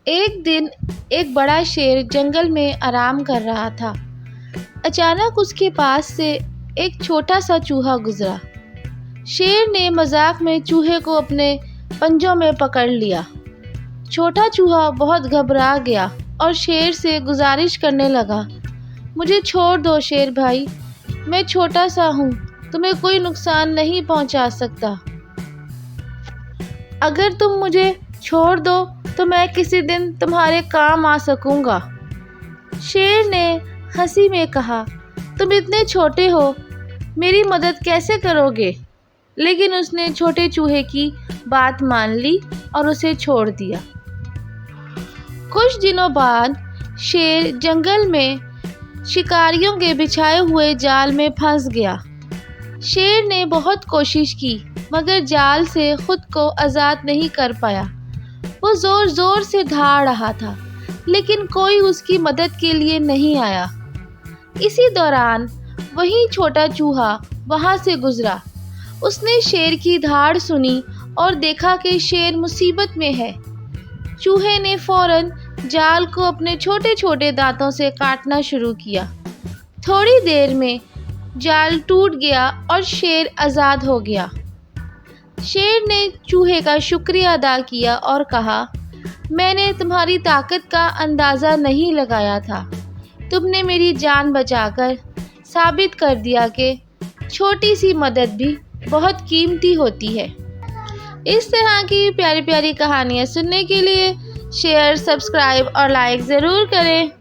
ایک دن ایک بڑا شیر جنگل میں آرام کر رہا تھا۔ اچانک اس کے پاس سے ایک چھوٹا سا چوہا گزرا۔ شیر نے مذاق میں چوہے کو اپنے پنجوں میں پکڑ لیا۔ چھوٹا چوہا بہت گھبرا گیا اور شیر سے گزارش کرنے لگا، مجھے چھوڑ دو شیر بھائی، میں چھوٹا سا ہوں، تمہیں کوئی نقصان نہیں پہنچا سکتا۔ اگر تم مجھے چھوڑ دو تو میں کسی دن تمہارے کام آ سکوں گا۔ شیر نے ہنسی میں کہا، تم اتنے چھوٹے ہو، میری مدد کیسے کرو گے؟ لیکن اس نے چھوٹے چوہے کی بات مان لی اور اسے چھوڑ دیا۔ کچھ دنوں بعد شیر جنگل میں شکاریوں کے بچھائے ہوئے جال میں پھنس گیا۔ شیر نے بہت کوشش کی مگر جال سے خود کو آزاد نہیں کر پایا۔ وہ زور زور سے دھاڑ رہا تھا لیکن کوئی اس کی مدد کے لیے نہیں آیا۔ اسی دوران وہی چھوٹا چوہا وہاں سے گزرا۔ اس نے شیر کی دھاڑ سنی اور دیکھا کہ شیر مصیبت میں ہے۔ چوہے نے فوراً جال کو اپنے چھوٹے چھوٹے دانتوں سے کاٹنا شروع کیا۔ تھوڑی دیر میں جال ٹوٹ گیا اور شیر آزاد ہو گیا۔ شیر نے چوہے کا شکریہ ادا کیا اور کہا، میں نے تمہاری طاقت کا اندازہ نہیں لگایا تھا، تم نے میری جان بچا کر ثابت کر دیا کہ چھوٹی سی مدد بھی بہت قیمتی ہوتی ہے۔ اس طرح کی پیاری پیاری کہانیاں سننے کے لیے شیئر، سبسکرائب اور لائک ضرور کریں۔